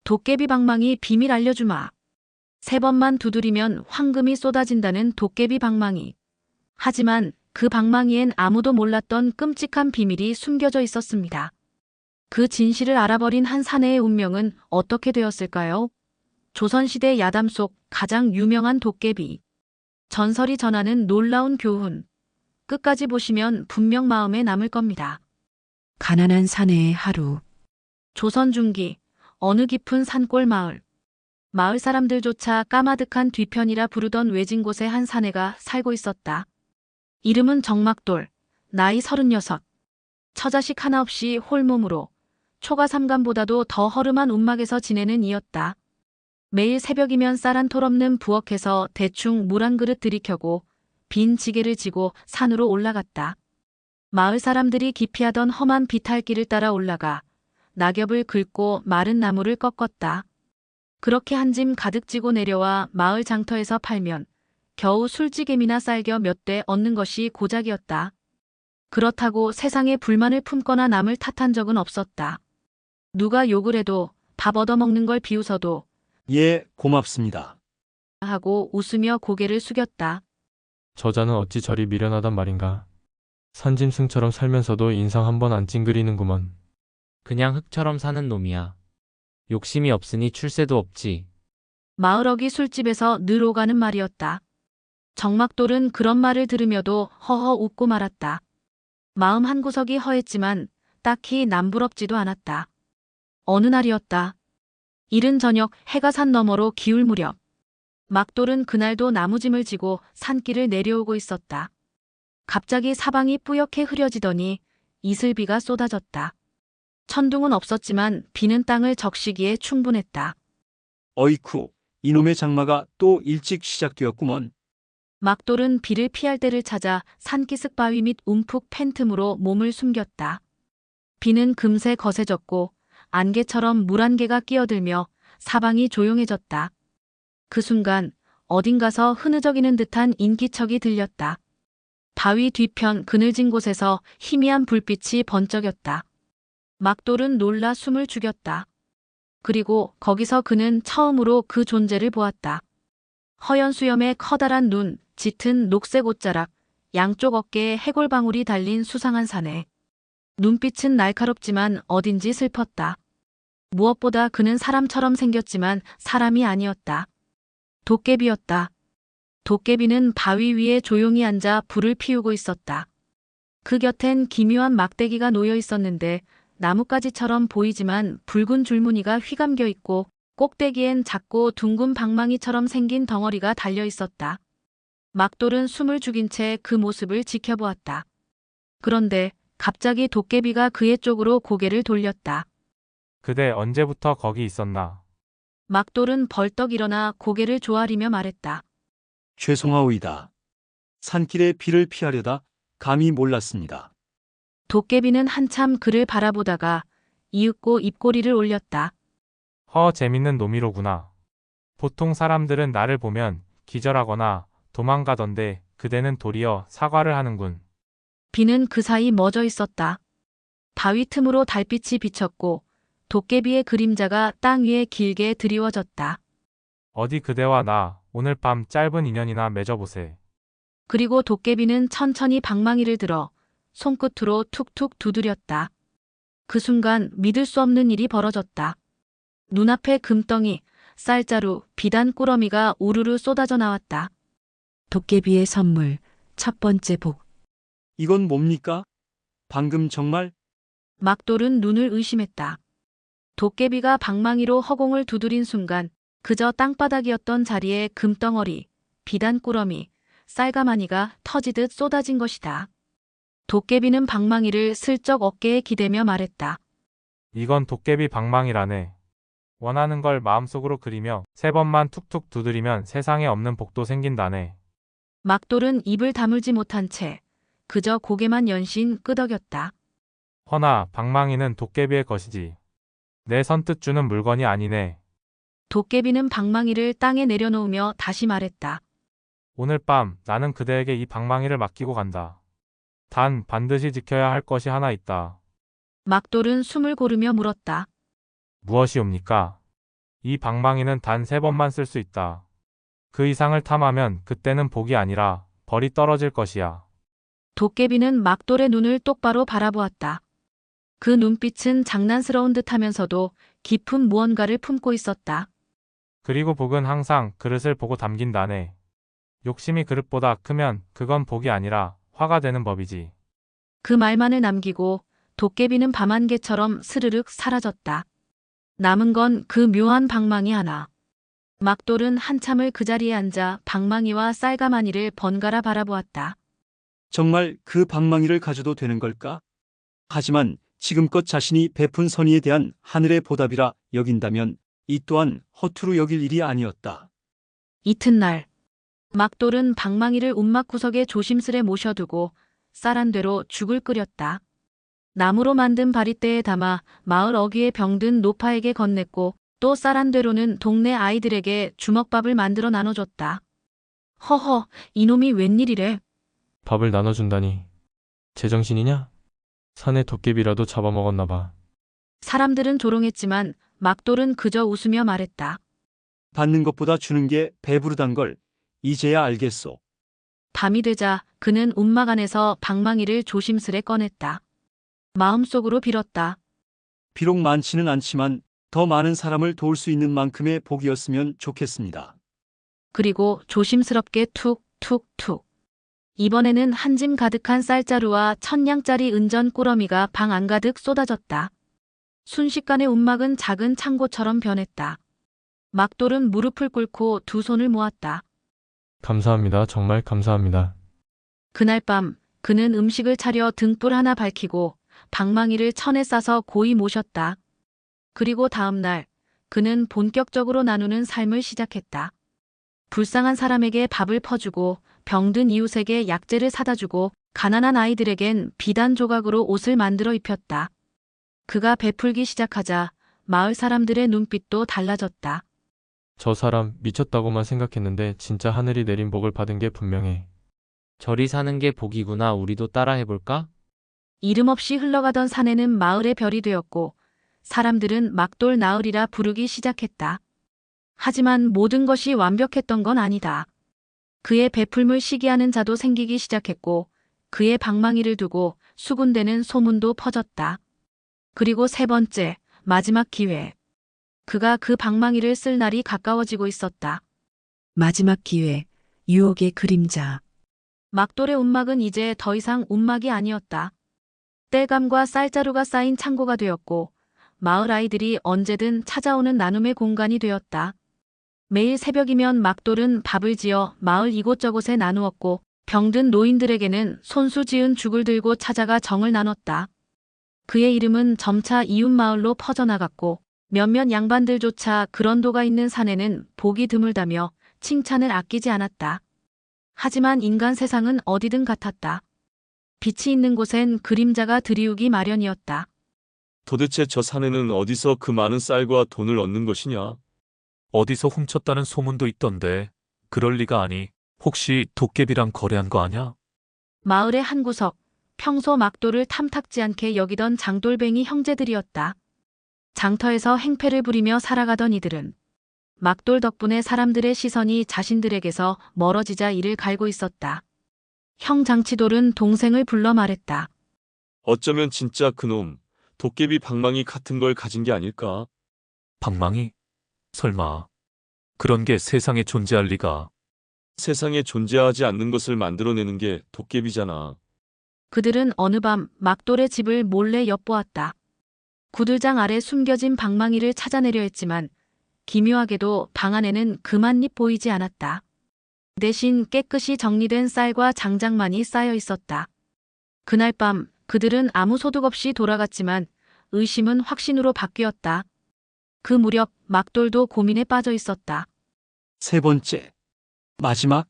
도깨비 방망이 비밀 알려주마. 3번만 두드리면 황금이 쏟아진다는 도깨비 방망이. 하지만 그 방망이엔 아무도 몰랐던 끔찍한 비밀이 숨겨져 있었습니다. 그 진실을 알아버린 한 사내의 운명은 어떻게 되었을까요? 조선시대 야담 속 가장 유명한 도깨비. 전설이 전하는 놀라운 교훈. 끝까지 보시면 분명 마음에 남을 겁니다. 가난한 사내의 하루. 조선 중기 어느 깊은 산골 마을. 마을 사람들조차 까마득한 뒤편이라 부르던 외진 곳에 한 사내가 살고 있었다. 이름은 정막돌, 나이 36. 처자식 하나 없이 홀몸으로 초가 삼간보다도 더 허름한 움막에서 지내는 이였다. 매일 새벽이면 쌀 한 톨 없는 부엌에서 대충 물 한 그릇 들이켜고 빈 지게를 지고 산으로 올라갔다. 마을 사람들이 기피하던 험한 비탈길을 따라 올라가 낙엽을 긁고 마른 나무를 꺾었다. 그렇게 한 짐 가득 지고 내려와 마을 장터에서 팔면 겨우 술찌개미나 쌀겨 몇 대 얻는 것이 고작이었다. 그렇다고 세상에 불만을 품거나 남을 탓한 적은 없었다. 누가 욕을 해도 밥 얻어먹는 걸 비웃어도 예, 고맙습니다. 하고 웃으며 고개를 숙였다. 저자는 어찌 저리 미련하단 말인가. 산짐승처럼 살면서도 인상 한 번 안 찡그리는구먼. 그냥 흙처럼 사는 놈이야. 욕심이 없으니 출세도 없지. 마을어기 술집에서 늘 오가는 말이었다. 정막돌은 그런 말을 들으며도 허허 웃고 말았다. 마음 한구석이 허했지만 딱히 남부럽지도 않았다. 어느 날이었다. 이른 저녁 해가 산 너머로 기울 무렵. 막돌은 그날도 나무짐을 지고 산길을 내려오고 있었다. 갑자기 사방이 뿌옇게 흐려지더니 이슬비가 쏟아졌다. 천둥은 없었지만 비는 땅을 적시기에 충분했다. 어이쿠, 이놈의 장마가 또 일찍 시작되었구먼. 막돌은 비를 피할 때를 찾아 산기슭 바위 밑 움푹 팬 틈으로 몸을 숨겼다. 비는 금세 거세졌고 안개처럼 물 한 개가 끼어들며 사방이 조용해졌다. 그 순간 어딘가서 흐느적이는 듯한 인기척이 들렸다. 바위 뒤편 그늘진 곳에서 희미한 불빛이 번쩍였다. 막돌은 놀라 숨을 죽였다. 그리고 거기서 그는 처음으로 그 존재를 보았다. 허연 수염에 커다란 눈, 짙은 녹색 옷자락, 양쪽 어깨에 해골방울이 달린 수상한 사내. 눈빛은 날카롭지만 어딘지 슬펐다. 무엇보다 그는 사람처럼 생겼지만 사람이 아니었다. 도깨비였다. 도깨비는 바위 위에 조용히 앉아 불을 피우고 있었다. 그 곁엔 기묘한 막대기가 놓여 있었는데 나뭇가지처럼 보이지만 붉은 줄무늬가 휘감겨 있고 꼭대기엔 작고 둥근 방망이처럼 생긴 덩어리가 달려 있었다. 막돌은 숨을 죽인 채 그 모습을 지켜보았다. 그런데 갑자기 도깨비가 그의 쪽으로 고개를 돌렸다. 그대 언제부터 거기 있었나? 막돌은 벌떡 일어나 고개를 조아리며 말했다. 죄송하오이다. 산길에 비를 피하려다 감히 몰랐습니다. 도깨비는 한참 그를 바라보다가 이윽고 입꼬리를 올렸다. 재밌는 놈이로구나. 보통 사람들은 나를 보면 기절하거나 도망가던데 그대는 도리어 사과를 하는군. 비는 그 사이 멎어 있었다. 바위 틈으로 달빛이 비쳤고 도깨비의 그림자가 땅 위에 길게 드리워졌다. 어디 그대와 나 오늘 밤 짧은 인연이나 맺어보세. 그리고 도깨비는 천천히 방망이를 들어 손끝으로 툭툭 두드렸다. 그 순간 믿을 수 없는 일이 벌어졌다. 눈앞에 금덩이, 쌀자루, 비단 꾸러미가 우르르 쏟아져 나왔다. 도깨비의 선물, 첫 번째 복. 이건 뭡니까? 방금 정말? 막돌은 눈을 의심했다. 도깨비가 방망이로 허공을 두드린 순간 그저 땅바닥이었던 자리에 금덩어리, 비단 꾸러미, 쌀가마니가 터지듯 쏟아진 것이다. 도깨비는 방망이를 슬쩍 어깨에 기대며 말했다. 이건 도깨비 방망이라네. 원하는 걸 마음속으로 그리며 3번만 툭툭 두드리면 세상에 없는 복도 생긴다네. 막돌은 입을 다물지 못한 채 그저 고개만 연신 끄덕였다. 허나 방망이는 도깨비의 것이지. 내 선뜻 주는 물건이 아니네. 도깨비는 방망이를 땅에 내려놓으며 다시 말했다. 오늘 밤 나는 그대에게 이 방망이를 맡기고 간다. 단 반드시 지켜야 할 것이 하나 있다. 막돌은 숨을 고르며 물었다. 무엇이옵니까? 이 방망이는 단 3번만 쓸 수 있다. 그 이상을 탐하면 그때는 복이 아니라 벌이 떨어질 것이야. 도깨비는 막돌의 눈을 똑바로 바라보았다. 그 눈빛은 장난스러운 듯하면서도 깊은 무언가를 품고 있었다. 그리고 복은 항상 그릇을 보고 담긴다네. 욕심이 그릇보다 크면 그건 복이 아니라 화가 되는 법이지. 그 말만을 남기고 도깨비는 밤안개처럼 스르륵 사라졌다. 남은 건 그 묘한 방망이 하나. 막돌은 한참을 그 자리에 앉아 방망이와 쌀가마니를 번갈아 바라보았다. 정말 그 방망이를 가져도 되는 걸까? 하지만 지금껏 자신이 베푼 선의에 대한 하늘의 보답이라 여긴다면 이 또한 허투루 여길 일이 아니었다. 이튿날 막돌은 방망이를 움막 구석에 조심스레 모셔두고 쌀 한 되로 죽을 끓였다. 나무로 만든 바리대에 담아 마을 어귀에 병든 노파에게 건넸고 또 쌀 한 되로는 동네 아이들에게 주먹밥을 만들어 나눠줬다. 허허, 이놈이 웬일이래? 밥을 나눠준다니. 제정신이냐? 산에 도깨비라도 잡아먹었나 봐. 사람들은 조롱했지만 막돌은 그저 웃으며 말했다. 받는 것보다 주는 게 배부르단 걸 이제야 알겠소. 밤이 되자 그는 움막 안에서 방망이를 조심스레 꺼냈다. 마음속으로 빌었다. 비록 많지는 않지만 더 많은 사람을 도울 수 있는 만큼의 복이었으면 좋겠습니다. 그리고 조심스럽게 툭툭툭. 이번에는 한 짐 가득한 쌀자루와 1000냥짜리 은전 꾸러미가 방 안가득 쏟아졌다. 순식간에 움막은 작은 창고처럼 변했다. 막돌은 무릎을 꿇고 두 손을 모았다. 감사합니다. 정말 감사합니다. 그날 밤 그는 음식을 차려 등불 하나 밝히고 방망이를 천에 싸서 고이 모셨다. 그리고 다음 날 그는 본격적으로 나누는 삶을 시작했다. 불쌍한 사람에게 밥을 퍼주고 병든 이웃에게 약재를 사다주고 가난한 아이들에겐 비단 조각으로 옷을 만들어 입혔다. 그가 베풀기 시작하자 마을 사람들의 눈빛도 달라졌다. 저 사람 미쳤다고만 생각했는데 진짜 하늘이 내린 복을 받은 게 분명해. 저리 사는 게 복이구나. 우리도 따라 해볼까? 이름 없이 흘러가던 산에는 마을의 별이 되었고 사람들은 막돌 나으리라 부르기 시작했다. 하지만 모든 것이 완벽했던 건 아니다. 그의 베풀물 시기하는 자도 생기기 시작했고 그의 방망이를 두고 수군대는 소문도 퍼졌다. 그리고 세 번째, 마지막 기회. 그가 그 방망이를 쓸 날이 가까워지고 있었다. 마지막 기회, 유혹의 그림자. 막돌의 움막은 이제 더 이상 움막이 아니었다. 땔감과 쌀자루가 쌓인 창고가 되었고 마을 아이들이 언제든 찾아오는 나눔의 공간이 되었다. 매일 새벽이면 막돌은 밥을 지어 마을 이곳저곳에 나누었고 병든 노인들에게는 손수 지은 죽을 들고 찾아가 정을 나눴다. 그의 이름은 점차 이웃 마을로 퍼져나갔고 몇몇 양반들조차 그런 도가 있는 산에는 복이 드물다며 칭찬을 아끼지 않았다. 하지만 인간 세상은 어디든 같았다. 빛이 있는 곳엔 그림자가 들이우기 마련이었다. 도대체 저 산에는 어디서 그 많은 쌀과 돈을 얻는 것이냐? 어디서 훔쳤다는 소문도 있던데 그럴 리가 아니. 혹시 도깨비랑 거래한 거 아냐? 마을의 한 구석, 평소 막돌을 탐탁지 않게 여기던 장돌뱅이 형제들이었다. 장터에서 행패를 부리며 살아가던 이들은 막돌 덕분에 사람들의 시선이 자신들에게서 멀어지자 이를 갈고 있었다. 형 장치돌은 동생을 불러 말했다. 어쩌면 진짜 그놈 도깨비 방망이 같은 걸 가진 게 아닐까? 방망이? 설마 그런 게 세상에 존재할 리가. 세상에 존재하지 않는 것을 만들어내는 게 도깨비잖아. 그들은 어느 밤 막돌의 집을 몰래 엿보았다. 구들장 아래 숨겨진 방망이를 찾아내려 했지만 기묘하게도 방 안에는 그만잎 보이지 않았다. 대신 깨끗이 정리된 쌀과 장작만이 쌓여 있었다. 그날 밤 그들은 아무 소득 없이 돌아갔지만 의심은 확신으로 바뀌었다. 그 무렵 막돌도 고민에 빠져 있었다. 세 번째, 마지막.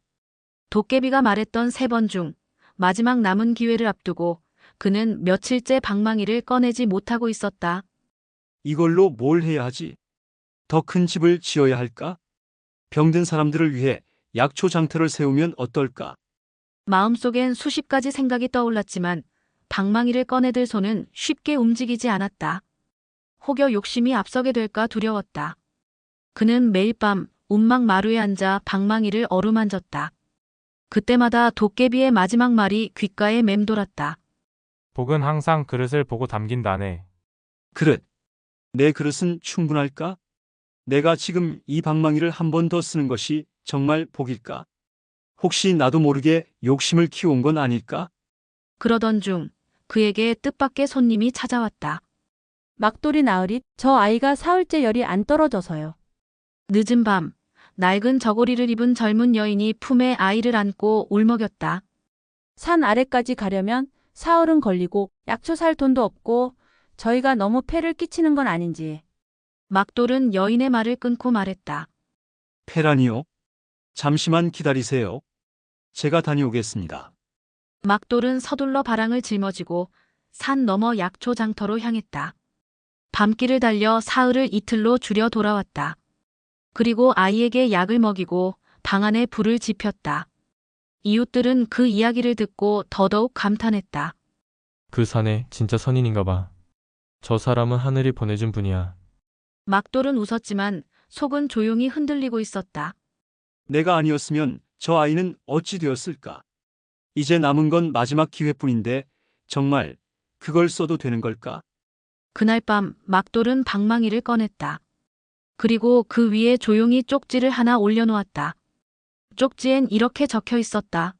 도깨비가 말했던 3번 중 마지막 남은 기회를 앞두고 그는 며칠째 방망이를 꺼내지 못하고 있었다. 이걸로 뭘 해야 하지? 더 큰 집을 지어야 할까? 병든 사람들을 위해 약초 장터를 세우면 어떨까? 마음속엔 수십 가지 생각이 떠올랐지만 방망이를 꺼내들 손은 쉽게 움직이지 않았다. 혹여 욕심이 앞서게 될까 두려웠다. 그는 매일 밤 운막 마루에 앉아 방망이를 어루만졌다. 그때마다 도깨비의 마지막 말이 귓가에 맴돌았다. 복은 항상 그릇을 보고 담긴다네. 그릇. 내 그릇은 충분할까? 내가 지금 이 방망이를 한 번 더 쓰는 것이 정말 복일까? 혹시 나도 모르게 욕심을 키운 건 아닐까? 그러던 중 그에게 뜻밖의 손님이 찾아왔다. 막돌이 나으리, 저 아이가 사흘째 열이 안 떨어져서요. 늦은 밤 낡은 저고리를 입은 젊은 여인이 품에 아이를 안고 울먹였다. 산 아래까지 가려면 사흘은 걸리고 약초 살 돈도 없고 저희가 너무 폐를 끼치는 건 아닌지. 막돌은 여인의 말을 끊고 말했다. 페라니요? 잠시만 기다리세요. 제가 다녀오겠습니다. 막돌은 서둘러 바랑을 짊어지고 산 너머 약초 장터로 향했다. 밤길을 달려 사흘을 이틀로 줄여 돌아왔다. 그리고 아이에게 약을 먹이고 방 안에 불을 지폈다. 이웃들은 그 이야기를 듣고 더더욱 감탄했다. 그 사내 진짜 선인인가 봐. 저 사람은 하늘이 보내준 분이야. 막돌은 웃었지만 속은 조용히 흔들리고 있었다. 내가 아니었으면 저 아이는 어찌 되었을까? 이제 남은 건 마지막 기회뿐인데 정말 그걸 써도 되는 걸까? 그날 밤 막돌은 방망이를 꺼냈다. 그리고 그 위에 조용히 쪽지를 하나 올려놓았다. 쪽지엔 이렇게 적혀 있었다.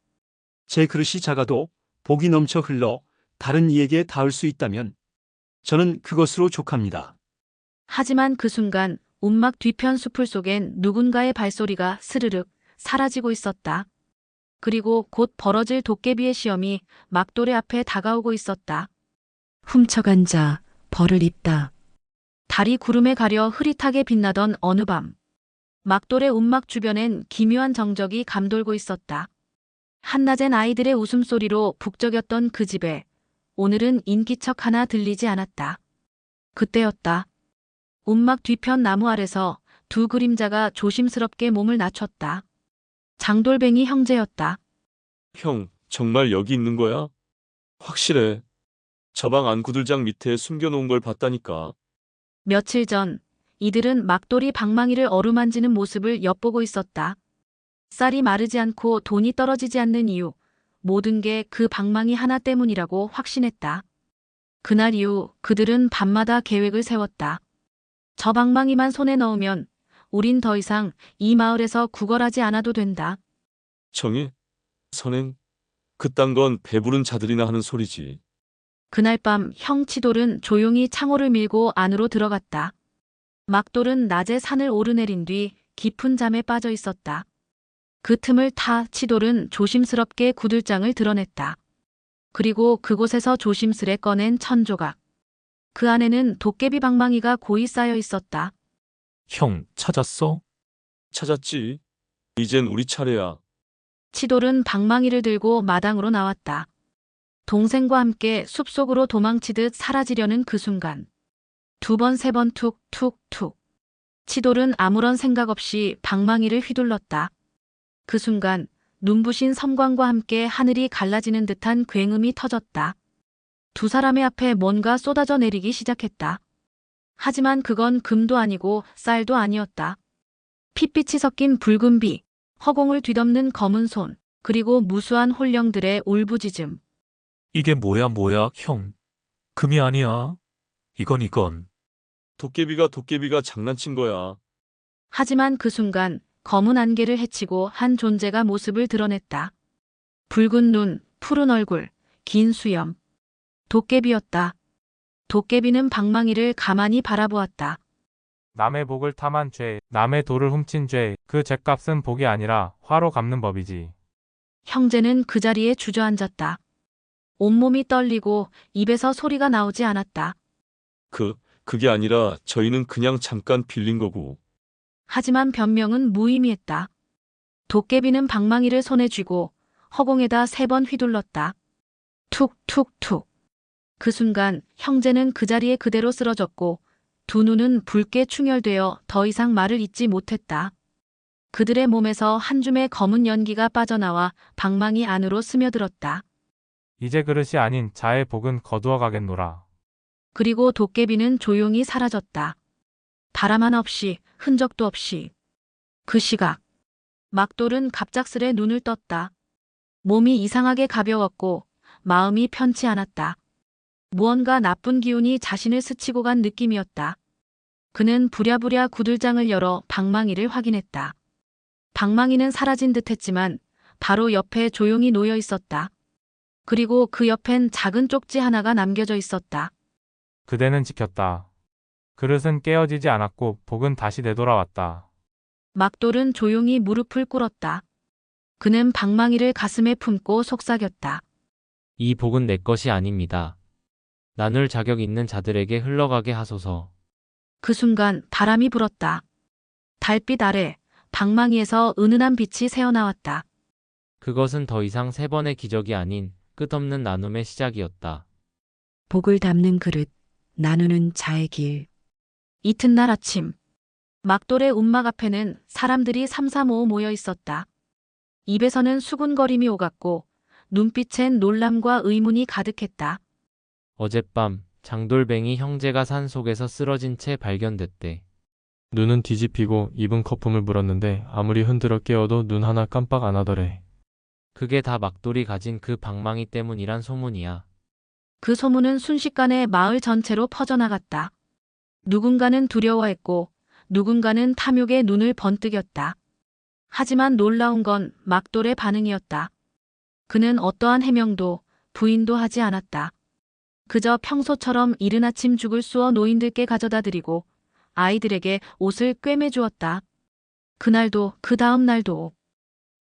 제 그릇이 작아도 복이 넘쳐 흘러 다른 이에게 닿을 수 있다면 저는 그것으로 족합니다. 하지만 그 순간 운막 뒤편 수풀 속엔 누군가의 발소리가 스르륵 사라지고 있었다. 그리고 곧 벌어질 도깨비의 시험이 막돌의 앞에 다가오고 있었다. 훔쳐간 자, 벌을 입다. 달이 구름에 가려 흐릿하게 빛나던 어느 밤. 막돌의 운막 주변엔 기묘한 정적이 감돌고 있었다. 한낮엔 아이들의 웃음소리로 북적였던 그 집에 오늘은 인기척 하나 들리지 않았다. 그때였다. 운막 뒤편 나무 아래서 두 그림자가 조심스럽게 몸을 낮췄다. 장돌뱅이 형제였다. 형, 정말 여기 있는 거야? 확실해. 저 방 안구들장 밑에 숨겨놓은 걸 봤다니까. 며칠 전 이들은 막돌이 방망이를 어루만지는 모습을 엿보고 있었다. 쌀이 마르지 않고 돈이 떨어지지 않는 이유, 모든 게 그 방망이 하나 때문이라고 확신했다. 그날 이후 그들은 밤마다 계획을 세웠다. 저 방망이만 손에 넣으면 우린 더 이상 이 마을에서 구걸하지 않아도 된다. 정희? 선행? 그딴 건 배부른 자들이나 하는 소리지. 그날 밤 형 치돌은 조용히 창호를 밀고 안으로 들어갔다. 막돌은 낮에 산을 오르내린 뒤 깊은 잠에 빠져 있었다. 그 틈을 타 치돌은 조심스럽게 구들장을 드러냈다. 그리고 그곳에서 조심스레 꺼낸 천조각. 그 안에는 도깨비 방망이가 고이 쌓여 있었다. 형, 찾았어? 찾았지. 이젠 우리 차례야. 치돌은 방망이를 들고 마당으로 나왔다. 동생과 함께 숲속으로 도망치듯 사라지려는 그 순간. 두 번, 세 번 툭, 툭, 툭. 치돌은 아무런 생각 없이 방망이를 휘둘렀다. 그 순간 눈부신 섬광과 함께 하늘이 갈라지는 듯한 굉음이 터졌다. 두 사람의 앞에 뭔가 쏟아져 내리기 시작했다. 하지만 그건 금도 아니고 쌀도 아니었다. 핏빛이 섞인 붉은 비, 허공을 뒤덮는 검은 손, 그리고 무수한 홀령들의 울부짖음. 이게 뭐야, 형. 금이 아니야. 이건. 도깨비가 장난친 거야. 하지만 그 순간 검은 안개를 헤치고 한 존재가 모습을 드러냈다. 붉은 눈, 푸른 얼굴, 긴 수염. 도깨비였다. 도깨비는 방망이를 가만히 바라보았다. 남의 복을 탐한 죄, 남의 돌을 훔친 죄, 그 죗값은 복이 아니라 화로 갚는 법이지. 형제는 그 자리에 주저앉았다. 온몸이 떨리고 입에서 소리가 나오지 않았다. 그게 아니라 저희는 그냥 잠깐 빌린 거고. 하지만 변명은 무의미했다. 도깨비는 방망이를 손에 쥐고 허공에다 3번 휘둘렀다. 툭툭툭. 그 순간 형제는 그 자리에 그대로 쓰러졌고 두 눈은 붉게 충혈되어 더 이상 말을 잇지 못했다. 그들의 몸에서 한 줌의 검은 연기가 빠져나와 방망이 안으로 스며들었다. 이제 그릇이 아닌 자의 복은 거두어 가겠노라. 그리고 도깨비는 조용히 사라졌다. 바람 하나 없이, 흔적도 없이. 그 시각, 막돌은 갑작스레 눈을 떴다. 몸이 이상하게 가벼웠고 마음이 편치 않았다. 무언가 나쁜 기운이 자신을 스치고 간 느낌이었다. 그는 부랴부랴 구들장을 열어 방망이를 확인했다. 방망이는 사라진 듯했지만 바로 옆에 조용히 놓여 있었다. 그리고 그 옆엔 작은 쪽지 하나가 남겨져 있었다. 그대는 지켰다. 그릇은 깨어지지 않았고 복은 다시 되돌아왔다. 막돌은 조용히 무릎을 꿇었다. 그는 방망이를 가슴에 품고 속삭였다. 이 복은 내 것이 아닙니다. 나눌 자격 있는 자들에게 흘러가게 하소서. 그 순간 바람이 불었다. 달빛 아래 방망이에서 은은한 빛이 새어나왔다. 그것은 더 이상 세 번의 기적이 아닌 끝없는 나눔의 시작이었다. 복을 담는 그릇, 나누는 자의 길. 이튿날 아침, 막돌의 움막 앞에는 사람들이 삼삼오오 모여 있었다. 입에서는 수군거림이 오갔고 눈빛엔 놀람과 의문이 가득했다. 어젯밤 장돌뱅이 형제가 산 속에서 쓰러진 채 발견됐대. 눈은 뒤집히고 입은 거품을 물었는데 아무리 흔들어 깨워도 눈 하나 깜빡 안 하더래. 그게 다 막돌이 가진 그 방망이 때문이란 소문이야. 그 소문은 순식간에 마을 전체로 퍼져나갔다. 누군가는 두려워했고 누군가는 탐욕에 눈을 번뜩였다. 하지만 놀라운 건 막돌의 반응이었다. 그는 어떠한 해명도 부인도 하지 않았다. 그저 평소처럼 이른 아침 죽을 쑤어 노인들께 가져다 드리고 아이들에게 옷을 꿰매 주었다. 그날도 그 다음 날도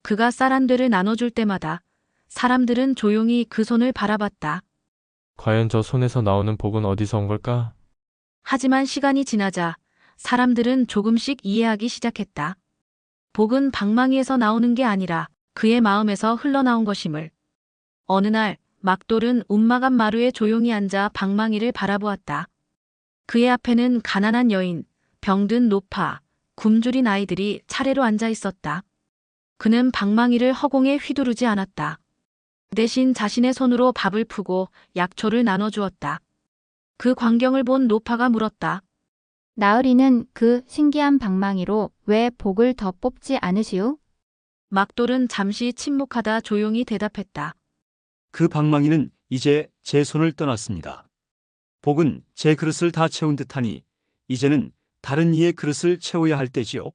그가 쌀 한 되를 나눠줄 때마다 사람들은 조용히 그 손을 바라봤다. 과연 저 손에서 나오는 복은 어디서 온 걸까? 하지만 시간이 지나자 사람들은 조금씩 이해하기 시작했다. 복은 방망이에서 나오는 게 아니라 그의 마음에서 흘러나온 것임을. 어느 날 막돌은 움막 앞 마루에 조용히 앉아 방망이를 바라보았다. 그의 앞에는 가난한 여인, 병든 노파, 굶주린 아이들이 차례로 앉아 있었다. 그는 방망이를 허공에 휘두르지 않았다. 대신 자신의 손으로 밥을 푸고 약초를 나눠주었다. 그 광경을 본 노파가 물었다. 나으리는 그 신기한 방망이로 왜 복을 더 뽑지 않으시오? 막돌은 잠시 침묵하다 조용히 대답했다. 그 방망이는 이제 제 손을 떠났습니다. 복은 제 그릇을 다 채운 듯하니 이제는 다른 이의 그릇을 채워야 할 때지요.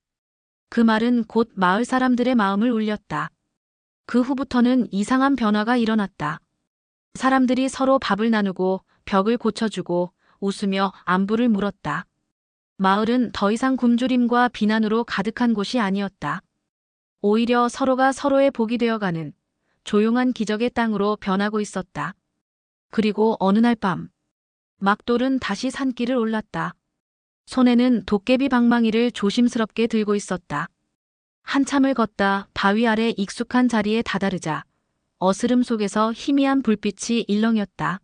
그 말은 곧 마을 사람들의 마음을 울렸다. 그 후부터는 이상한 변화가 일어났다. 사람들이 서로 밥을 나누고 벽을 고쳐주고 웃으며 안부를 물었다. 마을은 더 이상 굶주림과 비난으로 가득한 곳이 아니었다. 오히려 서로가 서로의 복이 되어가는 조용한 기적의 땅으로 변하고 있었다. 그리고 어느 날 밤, 막돌은 다시 산길을 올랐다. 손에는 도깨비 방망이를 조심스럽게 들고 있었다. 한참을 걷다 바위 아래 익숙한 자리에 다다르자 어스름 속에서 희미한 불빛이 일렁였다.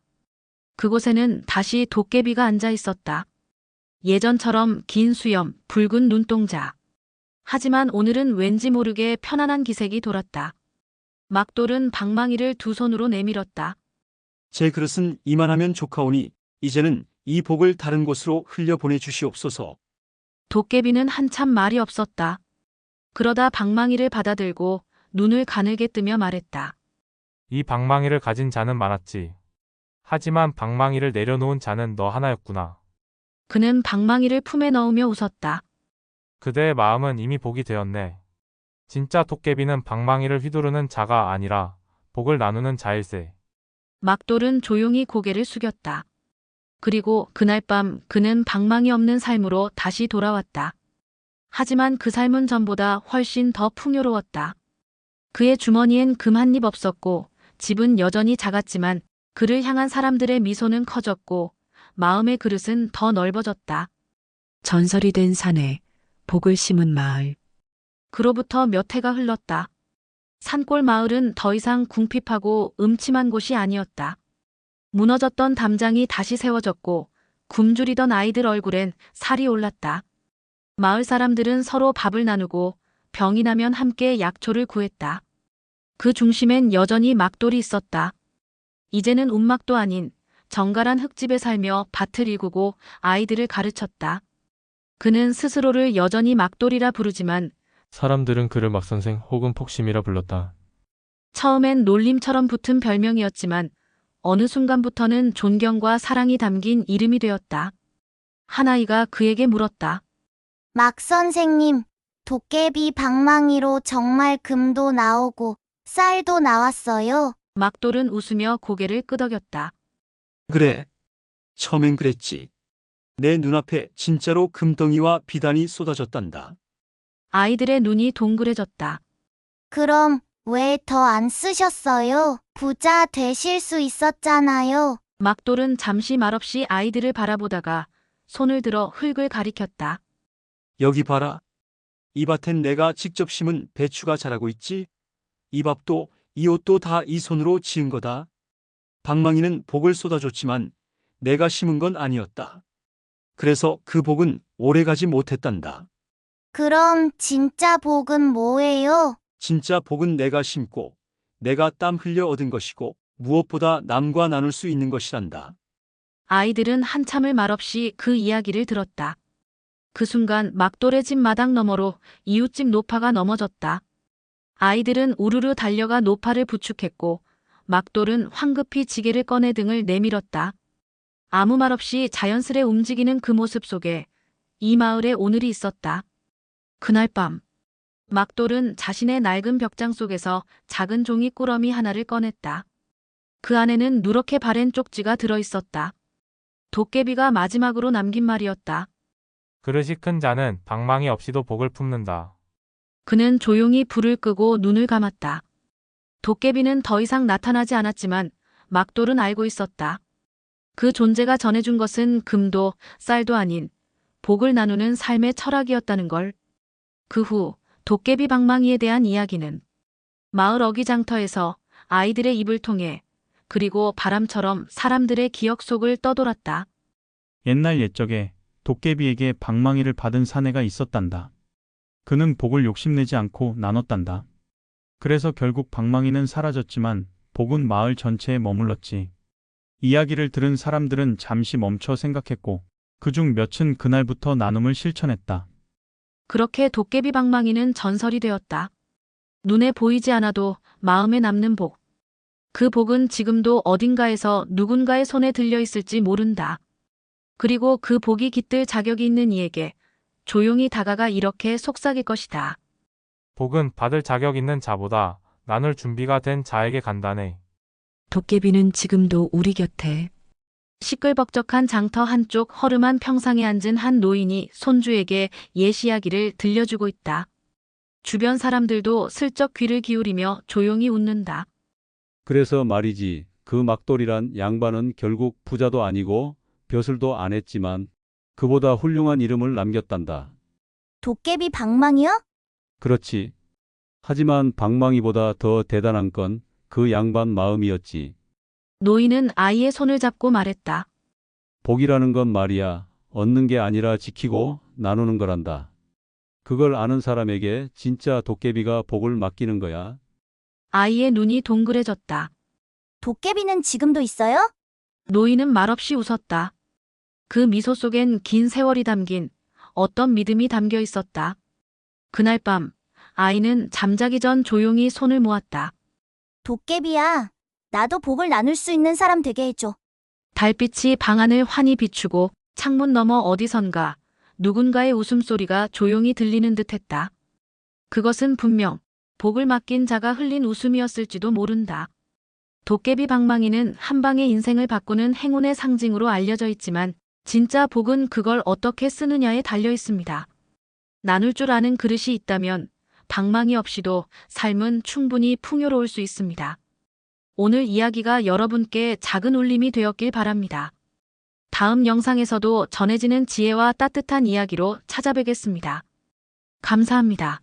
그곳에는 다시 도깨비가 앉아 있었다. 예전처럼 긴 수염, 붉은 눈동자. 하지만 오늘은 왠지 모르게 편안한 기색이 돌았다. 막돌은 방망이를 두 손으로 내밀었다. 제 그릇은 이만하면 좋카오니 이제는 이 복을 다른 곳으로 흘려보내 주시옵소서. 도깨비는 한참 말이 없었다. 그러다 방망이를 받아들고 눈을 가늘게 뜨며 말했다. 이 방망이를 가진 자는 많았지. 하지만 방망이를 내려놓은 자는 너 하나였구나. 그는 방망이를 품에 넣으며 웃었다. 그대의 마음은 이미 복이 되었네. 진짜 도깨비는 방망이를 휘두르는 자가 아니라 복을 나누는 자일세. 막돌은 조용히 고개를 숙였다. 그리고 그날 밤 그는 방망이 없는 삶으로 다시 돌아왔다. 하지만 그 삶은 전보다 훨씬 더 풍요로웠다. 그의 주머니엔 금 한 입 없었고 집은 여전히 작았지만 그를 향한 사람들의 미소는 커졌고 마음의 그릇은 더 넓어졌다. 전설이 된 산에 복을 심은 마을. 그로부터 몇 해가 흘렀다. 산골 마을은 더 이상 궁핍하고 음침한 곳이 아니었다. 무너졌던 담장이 다시 세워졌고 굶주리던 아이들 얼굴엔 살이 올랐다. 마을 사람들은 서로 밥을 나누고 병이 나면 함께 약초를 구했다. 그 중심엔 여전히 막돌이 있었다. 이제는 움막도 아닌 정갈한 흙집에 살며 밭을 일구고 아이들을 가르쳤다. 그는 스스로를 여전히 막돌이라 부르지만 사람들은 그를 막선생 혹은 폭심이라 불렀다. 처음엔 놀림처럼 붙은 별명이었지만 어느 순간부터는 존경과 사랑이 담긴 이름이 되었다. 하나이가 그에게 물었다. 막 선생님, 도깨비 방망이로 정말 금도 나오고 쌀도 나왔어요? 막돌은 웃으며 고개를 끄덕였다. 그래. 처음엔 그랬지. 내 눈앞에 진짜로 금덩이와 비단이 쏟아졌단다. 아이들의 눈이 동그래졌다. 그럼 왜 더 안 쓰셨어요? 부자 되실 수 있었잖아요. 막돌은 잠시 말없이 아이들을 바라보다가 손을 들어 흙을 가리켰다. 여기 봐라. 이 밭엔 내가 직접 심은 배추가 자라고 있지? 이 밥도 이 옷도 다 이 손으로 지은 거다. 방망이는 복을 쏟아줬지만 내가 심은 건 아니었다. 그래서 그 복은 오래가지 못했단다. 그럼 진짜 복은 뭐예요? 진짜 복은 내가 심고 내가 땀 흘려 얻은 것이고 무엇보다 남과 나눌 수 있는 것이란다. 아이들은 한참을 말없이 그 이야기를 들었다. 그 순간 막돌의 집 마당 너머로 이웃집 노파가 넘어졌다. 아이들은 우르르 달려가 노파를 부축했고 막돌은 황급히 지게를 꺼내 등을 내밀었다. 아무 말 없이 자연스레 움직이는 그 모습 속에 이 마을에 오늘이 있었다. 그날 밤 막돌은 자신의 낡은 벽장 속에서 작은 종이 꾸러미 하나를 꺼냈다. 그 안에는 누렇게 바랜 쪽지가 들어있었다. 도깨비가 마지막으로 남긴 말이었다. 그릇이 큰 자는 방망이 없이도 복을 품는다. 그는 조용히 불을 끄고 눈을 감았다. 도깨비는 더 이상 나타나지 않았지만 막돌은 알고 있었다. 그 존재가 전해준 것은 금도 쌀도 아닌 복을 나누는 삶의 철학이었다는 걸. 그 후 도깨비 방망이에 대한 이야기는 마을 어기장터에서 아이들의 입을 통해 그리고 바람처럼 사람들의 기억 속을 떠돌았다. 옛날 옛적에 도깨비에게 방망이를 받은 사내가 있었단다. 그는 복을 욕심내지 않고 나눴단다. 그래서 결국 방망이는 사라졌지만 복은 마을 전체에 머물렀지. 이야기를 들은 사람들은 잠시 멈춰 생각했고 그중 몇은 그날부터 나눔을 실천했다. 그렇게 도깨비 방망이는 전설이 되었다. 눈에 보이지 않아도 마음에 남는 복. 그 복은 지금도 어딘가에서 누군가의 손에 들려 있을지 모른다. 그리고 그 복이 깃들 자격이 있는 이에게 조용히 다가가 이렇게 속삭일 것이다. 복은 받을 자격 있는 자보다 나눌 준비가 된 자에게 간다네. 도깨비는 지금도 우리 곁에. 시끌벅적한 장터 한쪽 허름한 평상에 앉은 한 노인이 손주에게 옛 이야기를 들려주고 있다. 주변 사람들도 슬쩍 귀를 기울이며 조용히 웃는다. 그래서 말이지, 그 막돌이란 양반은 결국 부자도 아니고 벼슬도 안 했지만 그보다 훌륭한 이름을 남겼단다. 도깨비 방망이요? 그렇지. 하지만 방망이보다 더 대단한 건 그 양반 마음이었지. 노인은 아이의 손을 잡고 말했다. 복이라는 건 말이야, 얻는 게 아니라 지키고 나누는 거란다. 그걸 아는 사람에게 진짜 도깨비가 복을 맡기는 거야. 아이의 눈이 동그래졌다. 도깨비는 지금도 있어요? 노인은 말없이 웃었다. 그 미소 속엔 긴 세월이 담긴 어떤 믿음이 담겨 있었다. 그날 밤 아이는 잠자기 전 조용히 손을 모았다. 도깨비야, 나도 복을 나눌 수 있는 사람 되게 해줘. 달빛이 방안을 환히 비추고 창문 너머 어디선가 누군가의 웃음소리가 조용히 들리는 듯했다. 그것은 분명 복을 맡긴 자가 흘린 웃음이었을지도 모른다. 도깨비 방망이는 한 방의 인생을 바꾸는 행운의 상징으로 알려져 있지만 진짜 복은 그걸 어떻게 쓰느냐에 달려 있습니다. 나눌 줄 아는 그릇이 있다면 방망이 없이도 삶은 충분히 풍요로울 수 있습니다. 오늘 이야기가 여러분께 작은 울림이 되었길 바랍니다. 다음 영상에서도 전해지는 지혜와 따뜻한 이야기로 찾아뵙겠습니다. 감사합니다.